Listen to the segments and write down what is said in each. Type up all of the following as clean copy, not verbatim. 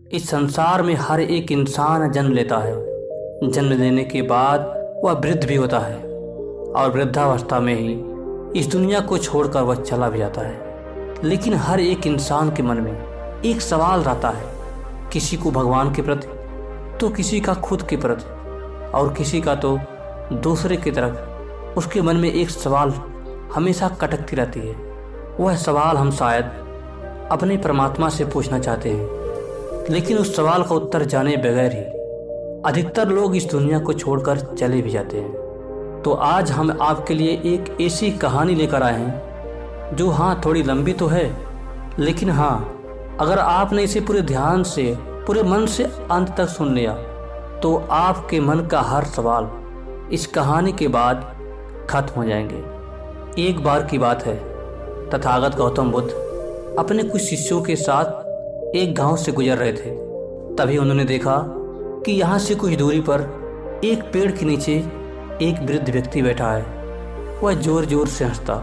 इस संसार में हर एक इंसान जन्म लेता है। जन्म लेने के बाद वह वृद्ध भी होता है और वृद्धावस्था में ही इस दुनिया को छोड़कर वह चला भी जाता है। लेकिन हर एक इंसान के मन में एक सवाल रहता है, किसी को भगवान के प्रति, तो किसी का खुद के प्रति, और किसी का तो दूसरे की तरफ। उसके मन में एक सवाल हमेशा खटकती रहती है। वह सवाल हम शायद अपने परमात्मा से पूछना चाहते हैं, लेकिन उस सवाल का उत्तर जाने बगैर ही अधिकतर लोग इस दुनिया को छोड़कर चले भी जाते हैं। तो आज हम आपके लिए एक ऐसी कहानी लेकर आए हैं जो थोड़ी लंबी तो है, लेकिन अगर आपने इसे पूरे ध्यान से, पूरे मन से अंत तक सुन लिया तो आपके मन का हर सवाल इस कहानी के बाद खत्म हो जाएंगे। एक बार की बात है, तथागत गौतम बुद्ध अपने कुछ शिष्यों के साथ एक गांव से गुजर रहे थे। तभी उन्होंने देखा कि यहाँ से कुछ दूरी पर एक पेड़ के नीचे एक वृद्ध व्यक्ति बैठा है। वह जोर जोर से हंसता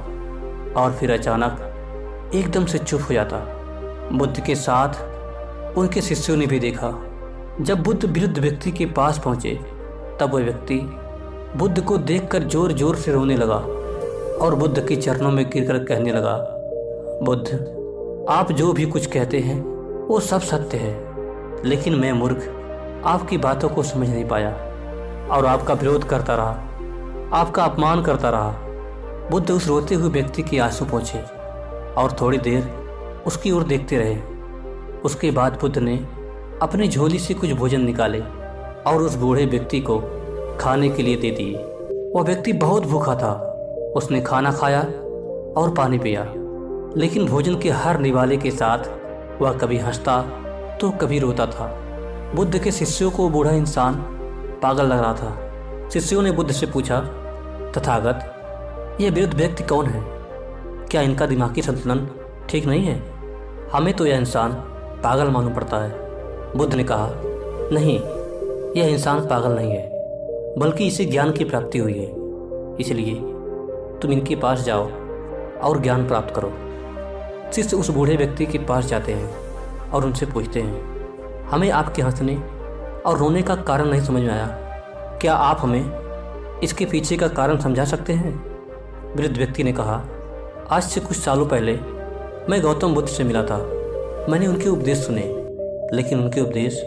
और फिर अचानक एकदम से चुप हो जाता। बुद्ध के साथ उनके शिष्यों ने भी देखा। जब बुद्ध वृद्ध व्यक्ति के पास पहुंचे तब वह व्यक्ति बुद्ध को देखकर जोर जोर से रोने लगा और बुद्ध के चरणों में गिरकर कहने लगा, बुद्ध, आप जो भी कुछ कहते हैं वो सब सत्य है, लेकिन मैं मूर्ख आपकी बातों को समझ नहीं पाया और आपका विरोध करता रहा, आपका अपमान करता रहा। बुद्ध उस रोते हुए व्यक्ति के आंसू पोंछे और थोड़ी देर उसकी ओर देखते रहे। उसके बाद बुद्ध ने अपनी झोली से कुछ भोजन निकाले और उस बूढ़े व्यक्ति को खाने के लिए दे दिए। वह व्यक्ति बहुत भूखा था। उसने खाना खाया और पानी पिया, लेकिन भोजन के हर निवाले के साथ वह कभी हंसता तो कभी रोता था। बुद्ध के शिष्यों को बूढ़ा इंसान पागल लग रहा था। शिष्यों ने बुद्ध से पूछा, तथागत, यह वृद्ध व्यक्ति कौन है? क्या इनका दिमागी संतुलन ठीक नहीं है? हमें तो यह इंसान पागल मालूम पड़ता है। बुद्ध ने कहा, नहीं, यह इंसान पागल नहीं है, बल्कि इसे ज्ञान की प्राप्ति हुई है। इसलिए तुम इनके पास जाओ और ज्ञान प्राप्त करो। शिष्य उस बूढ़े व्यक्ति के पास जाते हैं और उनसे पूछते हैं, हमें आपके हंसने और रोने का कारण नहीं समझ में आया। क्या आप हमें इसके पीछे का कारण समझा सकते हैं? वृद्ध व्यक्ति ने कहा, आज से कुछ सालों पहले मैं गौतम बुद्ध से मिला था। मैंने उनके उपदेश सुने, लेकिन उनके उपदेश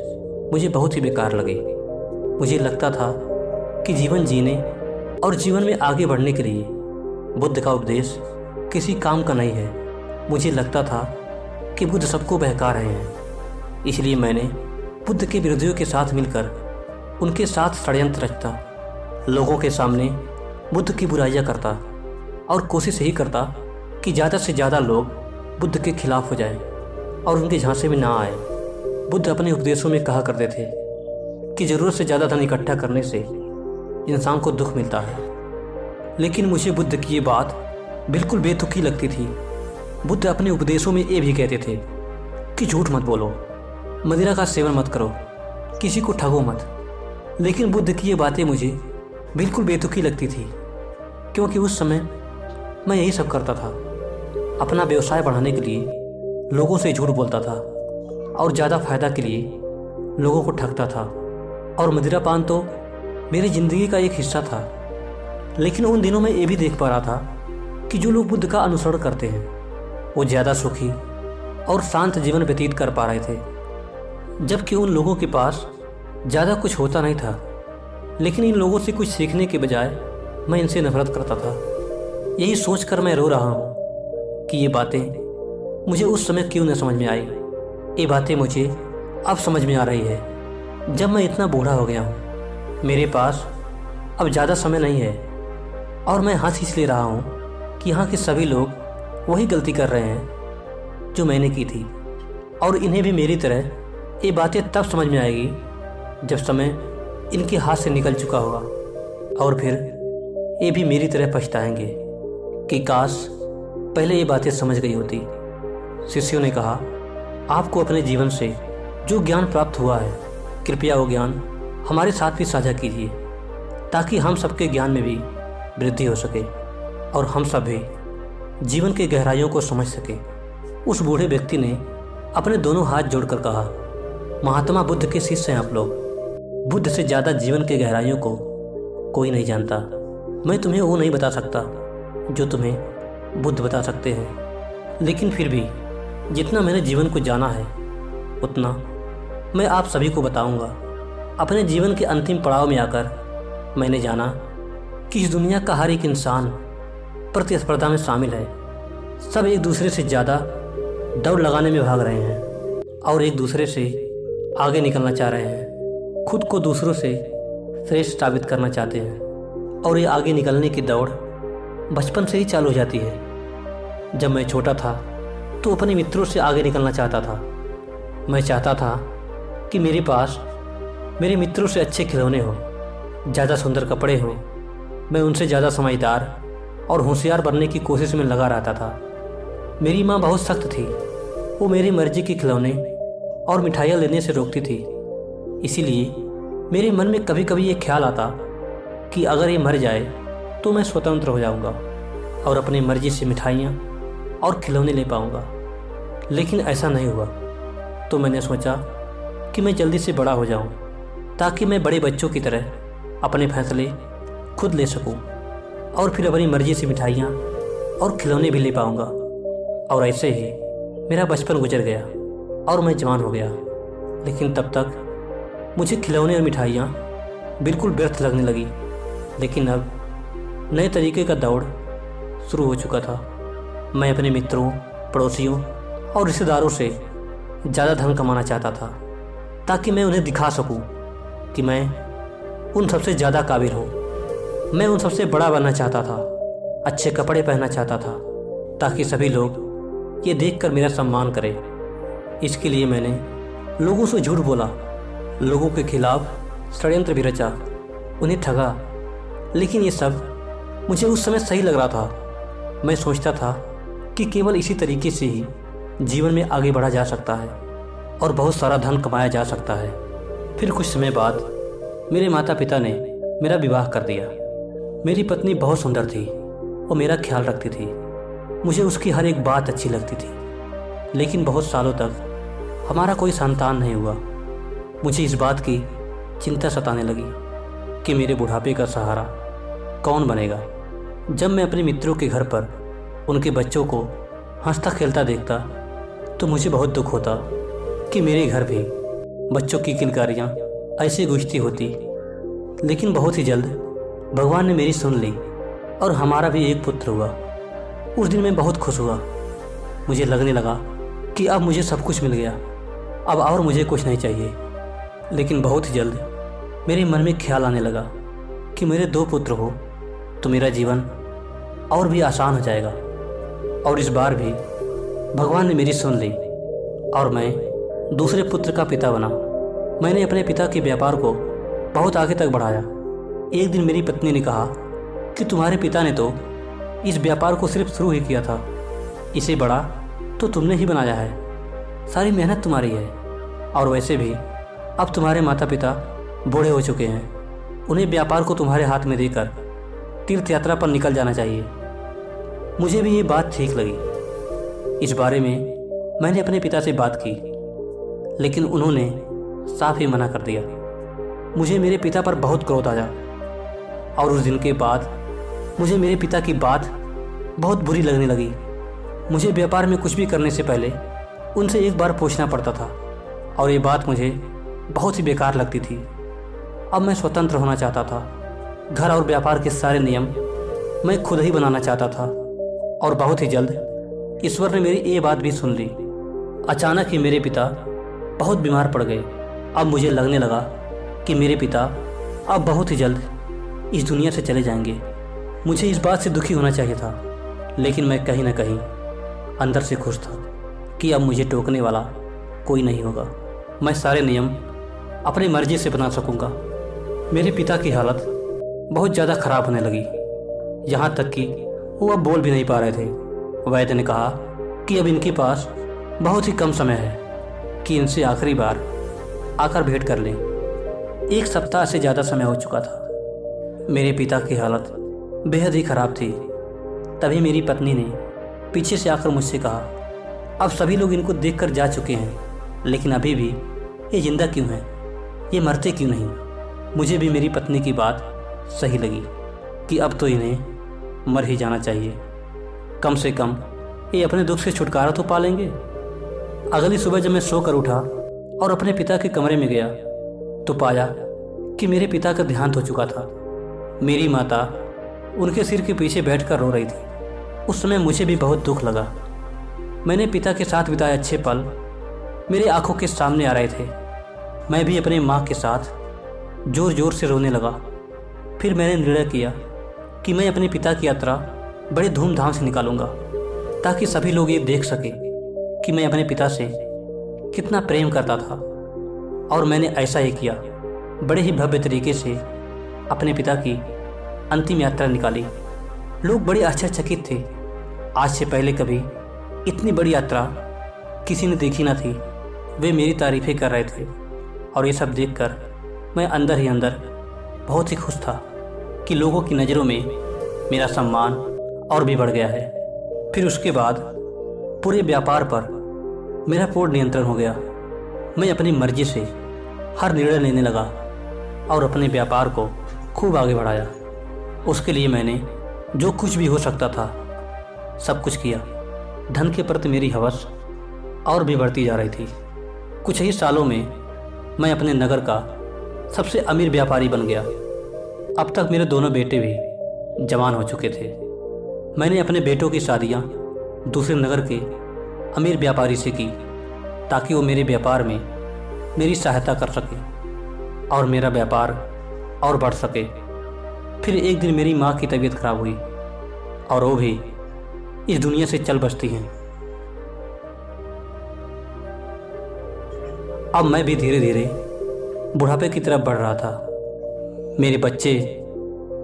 मुझे बहुत ही बेकार लगे। मुझे लगता था कि जीवन जीने और जीवन में आगे बढ़ने के लिए बुद्ध का उपदेश किसी काम का नहीं है। मुझे लगता था कि बुद्ध सबको बहका रहे हैं। इसलिए मैंने बुद्ध के विरोधियों के साथ मिलकर उनके साथ षड्यंत्र रचता, लोगों के सामने बुद्ध की बुराइयां करता और कोशिश यही करता कि ज़्यादा से ज़्यादा लोग बुद्ध के खिलाफ हो जाएं और उनके झांसे में ना आए। बुद्ध अपने उपदेशों में कहा करते थे कि ज़रूरत से ज़्यादा धन इकट्ठा करने से इंसान को दुख मिलता है, लेकिन मुझे बुद्ध की ये बात बिल्कुल बेतुकी लगती थी। बुद्ध अपने उपदेशों में ये भी कहते थे कि झूठ मत बोलो, मदिरा का सेवन मत करो, किसी को ठगो मत। लेकिन बुद्ध की ये बातें मुझे बिल्कुल बेतुकी लगती थी, क्योंकि उस समय मैं यही सब करता था। अपना व्यवसाय बढ़ाने के लिए लोगों से झूठ बोलता था और ज़्यादा फायदा के लिए लोगों को ठगता था, और मदिरा पान तो मेरी ज़िंदगी का एक हिस्सा था। लेकिन उन दिनों में ये भी देख पा रहा था कि जो लोग बुद्ध का अनुसरण करते हैं वो ज़्यादा सुखी और शांत जीवन व्यतीत कर पा रहे थे, जबकि उन लोगों के पास ज़्यादा कुछ होता नहीं था। लेकिन इन लोगों से कुछ सीखने के बजाय मैं इनसे नफरत करता था। यही सोचकर मैं रो रहा हूँ कि ये बातें मुझे उस समय क्यों न समझ में आई। ये बातें मुझे अब समझ में आ रही है, जब मैं इतना बूढ़ा हो गया हूँ। मेरे पास अब ज़्यादा समय नहीं है और मैं हंस इसलिए रहा हूँ कि यहाँ के सभी लोग वही गलती कर रहे हैं जो मैंने की थी, और इन्हें भी मेरी तरह ये बातें तब समझ में आएगी जब समय इनके हाथ से निकल चुका होगा, और फिर ये भी मेरी तरह पछताएंगे कि काश पहले ये बातें समझ गई होती। शिष्यों ने कहा, आपको अपने जीवन से जो ज्ञान प्राप्त हुआ है, कृपया वो ज्ञान हमारे साथ भी साझा कीजिए, ताकि हम सबके ज्ञान में भी वृद्धि हो सके और हम सब भी जीवन के गहराइयों को समझ सके। उस बूढ़े व्यक्ति ने अपने दोनों हाथ जोड़कर कहा, महात्मा बुद्ध के शिष्य हैं आप लोग। बुद्ध से ज़्यादा जीवन के गहराइयों को कोई नहीं जानता। मैं तुम्हें वो नहीं बता सकता जो तुम्हें बुद्ध बता सकते हैं, लेकिन फिर भी जितना मैंने जीवन को जाना है उतना मैं आप सभी को बताऊंगा। अपने जीवन के अंतिम पड़ाव में आकर मैंने जाना कि इस दुनिया का हर एक इंसान प्रतिस्पर्धा में शामिल है। सब एक दूसरे से ज़्यादा दौड़ लगाने में भाग रहे हैं और एक दूसरे से आगे निकलना चाह रहे हैं। खुद को दूसरों से श्रेष्ठ साबित करना चाहते हैं और ये आगे निकलने की दौड़ बचपन से ही चालू हो जाती है। जब मैं छोटा था तो अपने मित्रों से आगे निकलना चाहता था। मैं चाहता था कि मेरे पास मेरे मित्रों से अच्छे खिलौने हो, ज़्यादा सुंदर कपड़े हो। मैं उनसे ज़्यादा समझदार और होशियार बनने की कोशिश में लगा रहता था। मेरी माँ बहुत सख्त थी। वो मेरी मर्जी के खिलौने और मिठाइयाँ लेने से रोकती थी। इसीलिए मेरे मन में कभी कभी ये ख्याल आता कि अगर ये मर जाए तो मैं स्वतंत्र हो जाऊंगा और अपनी मर्जी से मिठाइयाँ और खिलौने ले पाऊंगा। लेकिन ऐसा नहीं हुआ। तो मैंने सोचा कि मैं जल्दी से बड़ा हो जाऊं ताकि मैं बड़े बच्चों की तरह अपने फैसले खुद ले सकूं और फिर अपनी मर्जी से मिठाइयाँ और खिलौने भी ले पाऊंगा। और ऐसे ही मेरा बचपन गुजर गया और मैं जवान हो गया। लेकिन तब तक मुझे खिलौने और मिठाइयाँ बिल्कुल व्यर्थ लगने लगी। लेकिन अब नए तरीके का दौड़ शुरू हो चुका था। मैं अपने मित्रों, पड़ोसियों और रिश्तेदारों से ज़्यादा धन कमाना चाहता था ताकि मैं उन्हें दिखा सकूं कि मैं उन सबसे ज़्यादा काबिल हूँ। मैं उन सबसे बड़ा बनना चाहता था, अच्छे कपड़े पहनना चाहता था ताकि सभी लोग ये देखकर मेरा सम्मान करें। इसके लिए मैंने लोगों से झूठ बोला, लोगों के खिलाफ षड्यंत्र भी रचा, उन्हें ठगा। लेकिन ये सब मुझे उस समय सही लग रहा था। मैं सोचता था कि केवल इसी तरीके से ही जीवन में आगे बढ़ा जा सकता है और बहुत सारा धन कमाया जा सकता है। फिर कुछ समय बाद मेरे माता पिता ने मेरा विवाह कर दिया। मेरी पत्नी बहुत सुंदर थी और मेरा ख्याल रखती थी। मुझे उसकी हर एक बात अच्छी लगती थी। लेकिन बहुत सालों तक हमारा कोई संतान नहीं हुआ। मुझे इस बात की चिंता सताने लगी कि मेरे बुढ़ापे का सहारा कौन बनेगा। जब मैं अपने मित्रों के घर पर उनके बच्चों को हंसता खेलता देखता तो मुझे बहुत दुख होता कि मेरे घर भी बच्चों की किलकारियाँ ऐसे गूंजती होती। लेकिन बहुत ही जल्द भगवान ने मेरी सुन ली और हमारा भी एक पुत्र हुआ। उस दिन मैं बहुत खुश हुआ। मुझे लगने लगा कि अब मुझे सब कुछ मिल गया, अब और मुझे कुछ नहीं चाहिए। लेकिन बहुत ही जल्द मेरे मन में ख्याल आने लगा कि मेरे 2 पुत्र हो तो मेरा जीवन और भी आसान हो जाएगा। और इस बार भी भगवान ने मेरी सुन ली और मैं दूसरे पुत्र का पिता बना। मैंने अपने पिता के व्यापार को बहुत आगे तक बढ़ाया। एक दिन मेरी पत्नी ने कहा कि तुम्हारे पिता ने तो इस व्यापार को सिर्फ शुरू ही किया था, इसे बड़ा तो तुमने ही बनाया है, सारी मेहनत तुम्हारी है। और वैसे भी अब तुम्हारे माता पिता बूढ़े हो चुके हैं, उन्हें व्यापार को तुम्हारे हाथ में देकर तीर्थ यात्रा पर निकल जाना चाहिए। मुझे भी ये बात ठीक लगी। इस बारे में मैंने अपने पिता से बात की, लेकिन उन्होंने साफ ही मना कर दिया। मुझे मेरे पिता पर बहुत क्रोध आया और उस दिन के बाद मुझे मेरे पिता की बात बहुत बुरी लगने लगी। मुझे व्यापार में कुछ भी करने से पहले उनसे एक बार पूछना पड़ता था और ये बात मुझे बहुत ही बेकार लगती थी। अब मैं स्वतंत्र होना चाहता था। घर और व्यापार के सारे नियम मैं खुद ही बनाना चाहता था। और बहुत ही जल्द ईश्वर ने मेरी ये बात भी सुन ली। अचानक ही मेरे पिता बहुत बीमार पड़ गए। अब मुझे लगने लगा कि मेरे पिता अब बहुत ही जल्द इस दुनिया से चले जाएंगे। मुझे इस बात से दुखी होना चाहिए था, लेकिन मैं कहीं ना कहीं अंदर से खुश था कि अब मुझे टोकने वाला कोई नहीं होगा। मैं सारे नियम अपनी मर्जी से बना सकूंगा। मेरे पिता की हालत बहुत ज़्यादा ख़राब होने लगी, यहाँ तक कि वो अब बोल भी नहीं पा रहे थे। वैद्य ने कहा कि अब इनके पास बहुत ही कम समय है कि इनसे आखिरी बार आकर भेंट कर लें। 1 सप्ताह से ज़्यादा समय हो चुका था। मेरे पिता की हालत बेहद ही ख़राब थी। तभी मेरी पत्नी ने पीछे से आकर मुझसे कहा, अब सभी लोग इनको देखकर जा चुके हैं, लेकिन अभी भी ये जिंदा क्यों हैं, ये मरते क्यों नहीं। मुझे भी मेरी पत्नी की बात सही लगी कि अब तो इन्हें मर ही जाना चाहिए, कम से कम ये अपने दुख से छुटकारा तो पा लेंगे। अगली सुबह जब मैं सोकर उठा और अपने पिता के कमरे में गया तो पाया कि मेरे पिता का देहांत हो चुका था। मेरी माता उनके सिर के पीछे बैठकर रो रही थी। उस समय मुझे भी बहुत दुख लगा। मैंने पिता के साथ बिताए अच्छे पल मेरे आंखों के सामने आ रहे थे। मैं भी अपनी माँ के साथ जोर जोर से रोने लगा। फिर मैंने निर्णय किया कि मैं अपने पिता की यात्रा बड़े धूमधाम से निकालूंगा, ताकि सभी लोग ये देख सके कि मैं अपने पिता से कितना प्रेम करता था। और मैंने ऐसा ही किया। बड़े ही भव्य तरीके से अपने पिता की अंतिम यात्रा निकाली। लोग बड़े आश्चर्यचकित थे। आज से पहले कभी इतनी बड़ी यात्रा किसी ने देखी न थी। वे मेरी तारीफ़ें कर रहे थे और ये सब देखकर मैं अंदर ही अंदर बहुत ही खुश था कि लोगों की नज़रों में मेरा सम्मान और भी बढ़ गया है। फिर उसके बाद पूरे व्यापार पर मेरा पूर्ण नियंत्रण हो गया। मैं अपनी मर्जी से हर निर्णय लेने लगा और अपने व्यापार को खूब आगे बढ़ाया। उसके लिए मैंने जो कुछ भी हो सकता था सब कुछ किया। धन के प्रति मेरी हवस और भी बढ़ती जा रही थी। कुछ ही सालों में मैं अपने नगर का सबसे अमीर व्यापारी बन गया। अब तक मेरे दोनों बेटे भी जवान हो चुके थे। मैंने अपने बेटों की शादियां दूसरे नगर के अमीर व्यापारी से की, ताकि वो मेरे व्यापार में मेरी सहायता कर सके और मेरा व्यापार और बढ़ सके। फिर एक दिन मेरी माँ की तबीयत खराब हुई और वो भी इस दुनिया से चल बसती हैं। अब मैं भी धीरे धीरे बुढ़ापे की तरफ बढ़ रहा था। मेरे बच्चे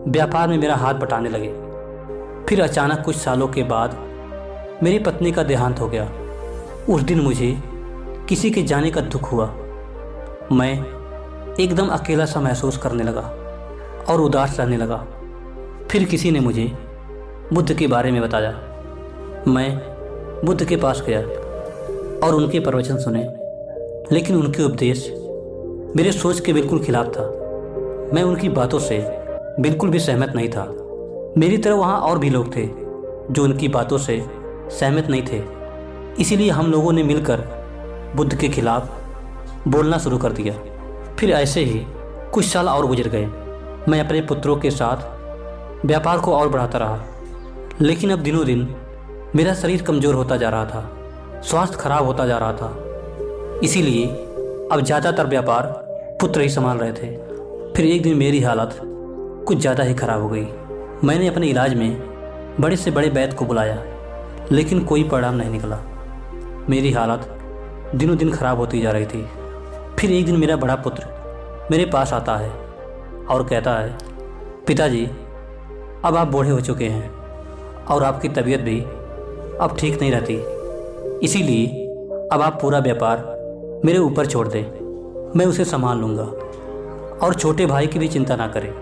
व्यापार में मेरा हाथ बटाने लगे। फिर अचानक कुछ सालों के बाद मेरी पत्नी का देहांत हो गया। उस दिन मुझे किसी के जाने का दुख हुआ। मैं एकदम अकेला सा महसूस करने लगा और उदास रहने लगा। फिर किसी ने मुझे बुद्ध के बारे में बताया। मैं बुद्ध के पास गया और उनके प्रवचन सुने, लेकिन उनके उपदेश मेरे सोच के बिल्कुल खिलाफ था। मैं उनकी बातों से बिल्कुल भी सहमत नहीं था। मेरी तरह वहाँ और भी लोग थे जो उनकी बातों से सहमत नहीं थे। इसीलिए हम लोगों ने मिलकर बुद्ध के खिलाफ बोलना शुरू कर दिया। फिर ऐसे ही कुछ साल और गुजर गए। मैं अपने पुत्रों के साथ व्यापार को और बढ़ाता रहा, लेकिन अब दिनों दिन मेरा शरीर कमज़ोर होता जा रहा था, स्वास्थ्य खराब होता जा रहा था। इसीलिए अब ज़्यादातर व्यापार पुत्र ही संभाल रहे थे। फिर एक दिन मेरी हालत कुछ ज़्यादा ही खराब हो गई। मैंने अपने इलाज में बड़े से बड़े वैद्य को बुलाया, लेकिन कोई परिणाम नहीं निकला। मेरी हालत दिनों दिन खराब होती जा रही थी। फिर एक दिन मेरा बड़ा पुत्र मेरे पास आता है और कहता है, पिताजी, अब आप बूढ़े हो चुके हैं और आपकी तबीयत भी अब ठीक नहीं रहती। इसीलिए अब आप पूरा व्यापार मेरे ऊपर छोड़ दें, मैं उसे संभाल लूँगा। और छोटे भाई की भी चिंता ना करें,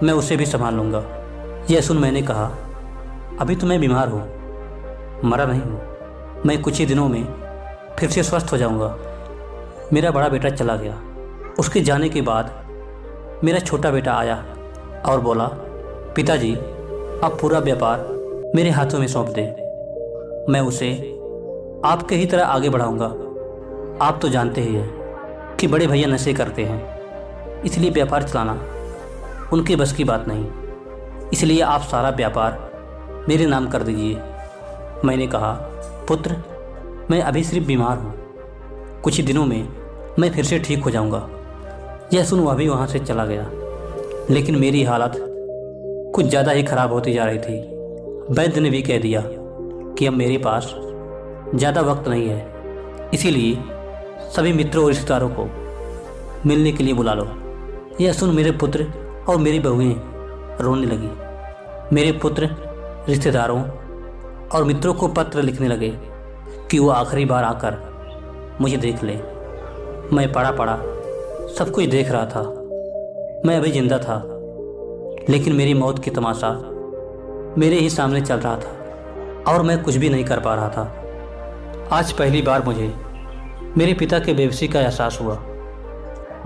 मैं उसे भी संभाल लूँगा। यह सुन मैंने कहा, अभी तो मैं बीमार हूँ, मरा नहीं हूँ। मैं कुछ ही दिनों में फिर से स्वस्थ हो जाऊँगा। मेरा बड़ा बेटा चला गया। उसके जाने के बाद मेरा छोटा बेटा आया और बोला, पिताजी, आप पूरा व्यापार मेरे हाथों में सौंप दें, मैं उसे आपके ही तरह आगे बढ़ाऊंगा। आप तो जानते ही हैं कि बड़े भैया नशे करते हैं, इसलिए व्यापार चलाना उनके बस की बात नहीं। इसलिए आप सारा व्यापार मेरे नाम कर दीजिए। मैंने कहा, पुत्र, मैं अभी सिर्फ बीमार हूँ, कुछ ही दिनों में मैं फिर से ठीक हो जाऊँगा। यह सुन वह भी वहाँ से चला गया। लेकिन मेरी हालत कुछ ज़्यादा ही खराब होती जा रही थी। वैद्य ने भी कह दिया कि अब मेरे पास ज़्यादा वक्त नहीं है, इसीलिए सभी मित्रों और रिश्तेदारों को मिलने के लिए बुला लो। यह सुन मेरे पुत्र और मेरी बहुएं रोने लगी। मेरे पुत्र रिश्तेदारों और मित्रों को पत्र लिखने लगे कि वो आखिरी बार आकर मुझे देख ले। मैं पड़ा सब कुछ देख रहा था। मैं अभी जिंदा था, लेकिन मेरी मौत की तमाशा मेरे ही सामने चल रहा था और मैं कुछ भी नहीं कर पा रहा था। आज पहली बार मुझे मेरे पिता के बेबसी का एहसास हुआ।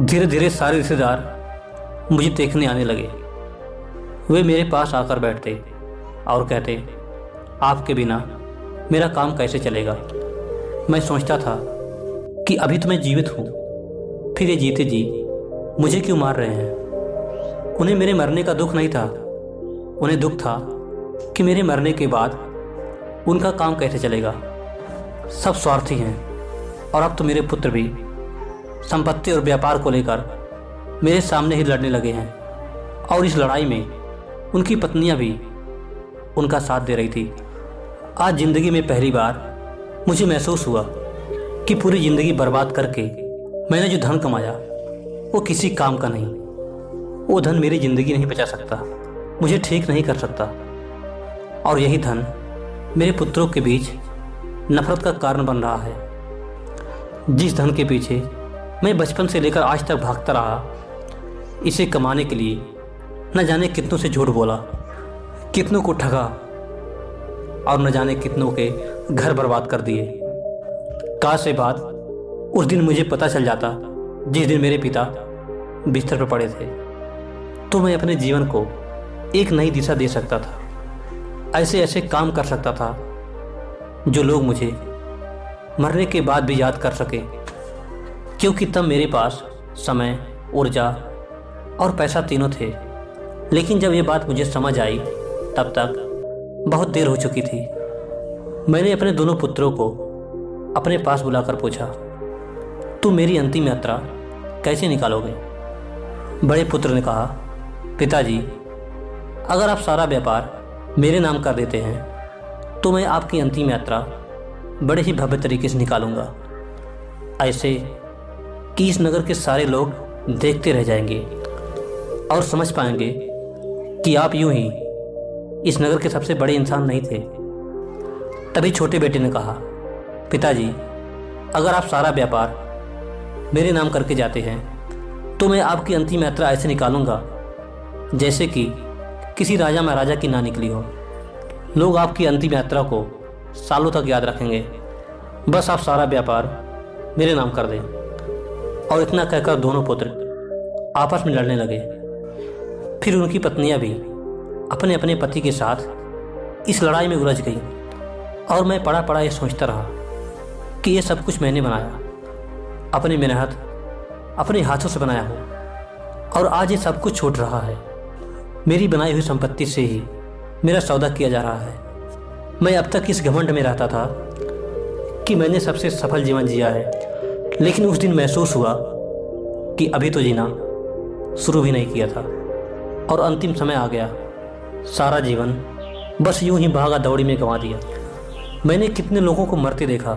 धीरे धीरे सारे रिश्तेदार मुझे देखने आने लगे। वे मेरे पास आकर बैठते और कहते, आपके बिना मेरा काम कैसे चलेगा। मैं सोचता था कि अभी तो मैं जीवित हूँ, फिर ये जीते जी मुझे क्यों मार रहे हैं। उन्हें मेरे मरने का दुख नहीं था, उन्हें दुख था कि मेरे मरने के बाद उनका काम कैसे चलेगा। सब स्वार्थी हैं और अब तो मेरे पुत्र भी संपत्ति और व्यापार को लेकर मेरे सामने ही लड़ने लगे हैं और इस लड़ाई में उनकी पत्नियां भी उनका साथ दे रही थी। आज ज़िंदगी में पहली बार मुझे महसूस हुआ कि पूरी ज़िंदगी बर्बाद करके मैंने जो धन कमाया वो किसी काम का नहीं। वो धन मेरी ज़िंदगी नहीं बचा सकता, मुझे ठीक नहीं कर सकता, और यही धन मेरे पुत्रों के बीच नफरत का कारण बन रहा है। जिस धन के पीछे मैं बचपन से लेकर आज तक भागता रहा, इसे कमाने के लिए न जाने कितनों से झूठ बोला, कितनों को ठगा और न जाने कितनों के घर बर्बाद कर दिए। काश ये बात उस दिन मुझे पता चल जाता जिस दिन मेरे पिता बिस्तर पर पड़े थे, तो मैं अपने जीवन को एक नई दिशा दे सकता था। ऐसे ऐसे काम कर सकता था जो लोग मुझे मरने के बाद भी याद कर सके, क्योंकि तब मेरे पास समय, ऊर्जा और पैसा तीनों थे। लेकिन जब ये बात मुझे समझ आई तब तक बहुत देर हो चुकी थी। मैंने अपने दोनों पुत्रों को अपने पास बुलाकर पूछा, तुम मेरी अंतिम यात्रा कैसे निकालोगे। बड़े पुत्र ने कहा, पिताजी, अगर आप सारा व्यापार मेरे नाम कर देते हैं तो मैं आपकी अंतिम यात्रा बड़े ही भव्य तरीके से निकालूंगा, ऐसे कि इस नगर के सारे लोग देखते रह जाएंगे और समझ पाएंगे कि आप यूं ही इस नगर के सबसे बड़े इंसान नहीं थे। तभी छोटे बेटे ने कहा, पिताजी, अगर आप सारा व्यापार मेरे नाम करके जाते हैं तो मैं आपकी अंतिम यात्रा ऐसे निकालूंगा जैसे कि किसी राजा महाराजा की ना निकली हो। लोग आपकी अंतिम यात्रा को सालों तक याद रखेंगे। बस आप सारा व्यापार मेरे नाम कर दें। और इतना कहकर दोनों पुत्र आपस में लड़ने लगे। फिर उनकी पत्नियां भी अपने अपने पति के साथ इस लड़ाई में उलझ गई और मैं पड़ा पड़ा ये सोचता रहा कि ये सब कुछ मैंने बनाया, अपनी मेहनत, अपने हाथों से बनाया हो, और आज ये सब कुछ छूट रहा है। मेरी बनाई हुई संपत्ति से ही मेरा सौदा किया जा रहा है। मैं अब तक इस घमंड में रहता था कि मैंने सबसे सफल जीवन जिया है, लेकिन उस दिन महसूस हुआ कि अभी तो जीना शुरू भी नहीं किया था और अंतिम समय आ गया। सारा जीवन बस यूं ही भागा दौड़ी में गंवा दिया। मैंने कितने लोगों को मरते देखा,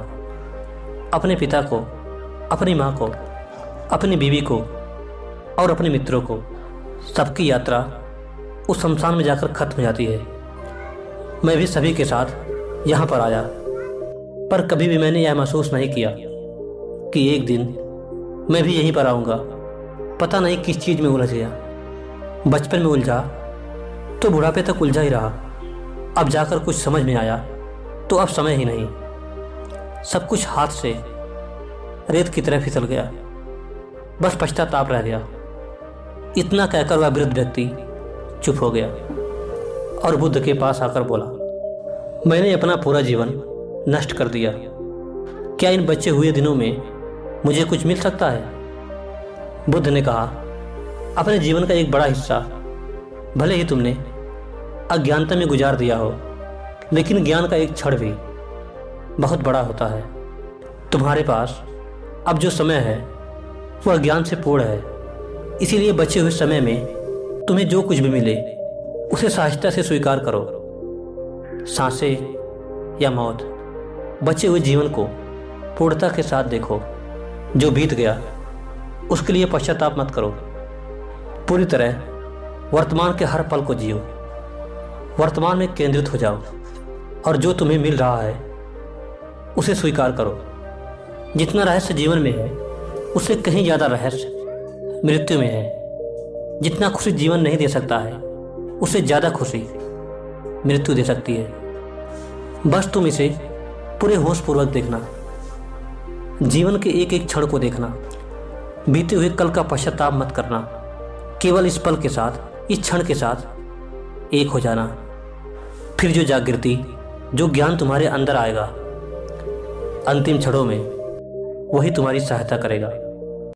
अपने पिता को, अपनी माँ को, अपनी बीवी को और अपने मित्रों को। सबकी यात्रा उस शमशान में जाकर खत्म हो जाती है। मैं भी सभी के साथ यहाँ पर आया, पर कभी भी मैंने यह महसूस नहीं किया कि एक दिन मैं भी यहीं पर आऊँगा। पता नहीं किस चीज़ में उलझ गया। बचपन में उलझा तो बुढ़ापे तक उलझा ही रहा। अब जाकर कुछ समझ में आया तो अब समय ही नहीं। सब कुछ हाथ से रेत की तरह फिसल गया, बस पश्चाताप रह गया। इतना कहकर वह वृद्ध व्यक्ति चुप हो गया और बुद्ध के पास आकर बोला, मैंने अपना पूरा जीवन नष्ट कर दिया। क्या इन बचे हुए दिनों में मुझे कुछ मिल सकता है। बुद्ध ने कहा, अपने जीवन का एक बड़ा हिस्सा भले ही तुमने अज्ञानता में गुजार दिया हो, लेकिन ज्ञान का एक क्षण भी बहुत बड़ा होता है। तुम्हारे पास अब जो समय है वह ज्ञान से पूर्ण है, इसीलिए बचे हुए समय में तुम्हें जो कुछ भी मिले उसे सहजता से स्वीकार करो। सांसें या मौत, बचे हुए जीवन को पूर्णता के साथ देखो। जो बीत गया उसके लिए पश्चाताप मत करो। पूरी तरह वर्तमान के हर पल को जियो। वर्तमान में केंद्रित हो जाओ और जो तुम्हें मिल रहा है उसे स्वीकार करो। जितना रहस्य जीवन में है उससे कहीं ज़्यादा रहस्य मृत्यु में है। जितना खुशी जीवन नहीं दे सकता है उससे ज़्यादा खुशी मृत्यु दे सकती है। बस तुम इसे पूरे होशपूर्वक देखना। जीवन के एक एक क्षण को देखना, बीते हुए कल का पश्चाताप मत करना, केवल इस पल के साथ, इस क्षण के साथ एक हो जाना। फिर जो जागृति, जो ज्ञान तुम्हारे अंदर आएगा अंतिम क्षणों में, वही तुम्हारी सहायता करेगा।